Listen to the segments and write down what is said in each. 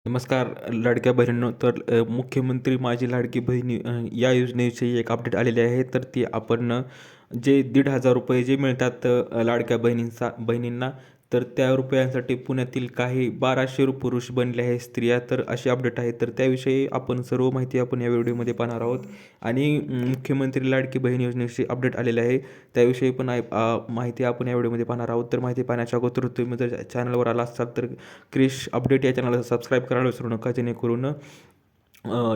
नमस्कार लाडक्या बहिणींनो. तर मुख्यमंत्री माझी लाडकी बहिणी या योजनेविषयी एक अपडेट आलेली आहे. तर ती आपण जे 1,500 जे मिळतात लाडक्या बहिणींना, तर त्या रुपयांसाठी पुण्यातील काही 1,200 पुरुष बनले आहेत स्त्रिया. तर अशी अपडेट आहे. तर त्याविषयी आपण सर्व माहिती आपण या व्हिडिओमध्ये पाहणार आहोत. आणि मुख्यमंत्री लाडकी बहीण योजनेविषयी अपडेट आलेले आहे, त्याविषयी पण माहिती आपण या व्हिडिओमध्ये पाहणार आहोत. तर माहिती पाहण्याच्या अगोदर तुम्ही जर चॅनलवर आला असाल तर क्रिश अपडेट या चॅनलला सबस्क्राईब करायला विसरू नका, जेणेकरून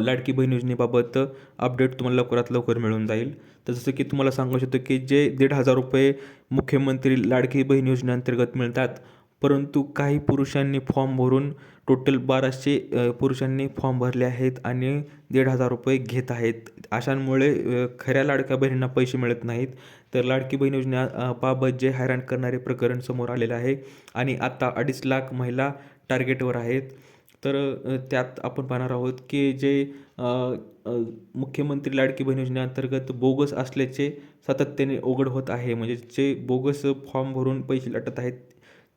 लाडकी बहीण योजनेबाबत अपडेट तुम्हाला लवकरात लवकर मिळून जाईल. तर जसं की तुम्हाला सांगू शकतो की जे 1,500 मुख्यमंत्री लाडकी बहीण योजनेअंतर्गत मिळतात, परंतु काही पुरुषांनी फॉर्म भरून टोटल 1,200 पुरुषांनी फॉर्म भरले आहेत आणि 1,500 घेत आहेत. अशांमुळे खऱ्या लाडक्या बहिणींना पैसे मिळत नाहीत. तर लाडकी बहीण बाबत जे हैराण करणारे प्रकरण समोर आलेलं आहे आणि आता 2.5 लाख महिला टार्गेटवर आहेत. तर त्यात आपण पाहणार आहोत की जे अ, अ, मुख्यमंत्री लाडकी बहीण योजनेअंतर्गत बोगस असल्याचे सातत्याने उघड होत आहे. म्हणजे जे बोगस फॉर्म भरून पैसे लाटत आहेत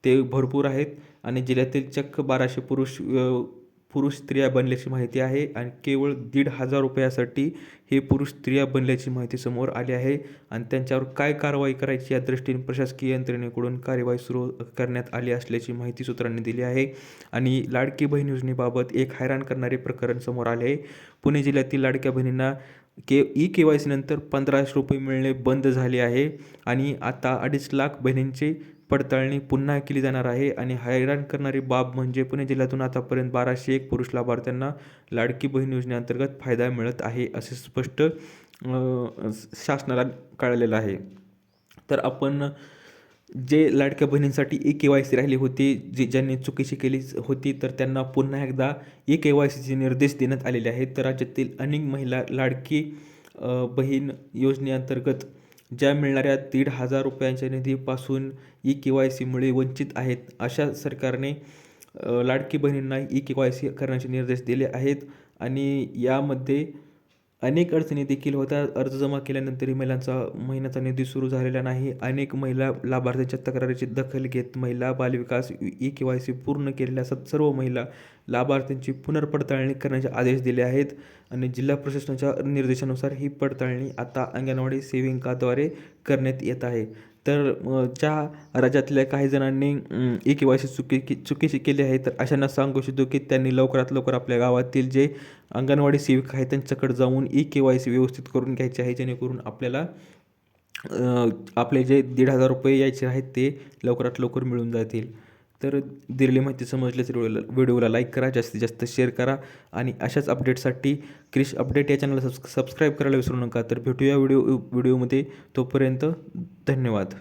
ते भरपूर आहेत आणि जिल्ह्यातील चक्क 1,200 पुरुष स्त्रिया बनल्याची माहिती आहे आणि केवळ 1,500 रुपयासाठी हे पुरुष स्त्रिया बनल्याची माहिती समोर आली आहे. आणि त्यांच्यावर काय कारवाई करायची या दृष्टीने प्रशासकीय यंत्रणेकडून कार्यवाही सुरू करण्यात आली असल्याची माहिती सूत्रांनी दिली आहे. आणि लाडकी बहीण योजनेबाबत एक हैराण करणारे प्रकरण समोर आले आहे. पुणे जिल्ह्यातील लाडक्या बहिणींना KYC नंतर 1,500 रुपये मिळणे बंद झाले आहे आणि आता 2.5 लाख बहिणींची पडताळणी पुन्हा केली जाणार आहे. आणि हैराण करणारी बाब म्हणजे पुणे जिल्ह्यातून आतापर्यंत 1,201 पुरुष लाभार्थ्यांना लाडकी बहीण योजनेअंतर्गत फायदा मिळत आहे, असे स्पष्ट शासनाला कळलेलं आहे. तर आपण जे लाडक्या बहिणींसाठी KYC राहिली होती, ज्यांनी चुकीची केली होती, तर त्यांना पुन्हा एकदा KYCचे निर्देश देण्यात आलेले आहेत. तर राज्यातील अनेक महिला लाडकी बहीण योजनेअंतर्गत ज्या मिळणाऱ्या 1,500 रुपयांच्या निधीपासून KYCमुळे वंचित आहेत. अशा सरकारने लाडकी बहिणींना KYC करण्याचे निर्देश दिले आहेत. आणि यामध्ये अनेक अडचणी देखील होत्या. अर्ज जमा केल्यानंतरही महिन्याचा निधी सुरू झालेला नाही. अनेक महिला लाभार्थ्यांच्या तक्रारीची दखल घेत महिला बालविकास KYC पूर्ण केलेल्या सर्व महिला लाभार्थ्यांची पुनर्पडताळणी करण्याचे आदेश दिले आहेत. आणि जिल्हा प्रशासनाच्या निर्देशानुसार ही पडताळणी आता अंगणवाडी सेविकाद्वारे करण्यात येत आहे. तर ज्या राज्यातल्या काही जणांनी KYC चुकीची केली आहे, तर अशांना सांगू इच्छितो की त्यांनी लवकरात लवकर आपल्या गावातील जे अंगणवाडी सेविका आहेत त्यांच्याकडे जाऊन KYC व्यवस्थित करून घ्यायचे आहे, जेणेकरून आपल्याला आपले जे 1,500 रुपये यायचे आहेत ते लवकरात लवकर मिळून जातील. तर दिलेली माहिती समजली तर व्हिडिओला लाईक करा, जास्तीत जास्त शेअर करा आणि अशाच अपडेटसाठी क्रिश अपडेट या चॅनलला सबस्क्राईब करायला विसरू नका. तर भेटूया व्हिडिओमध्ये. तोपर्यंत धन्यवाद.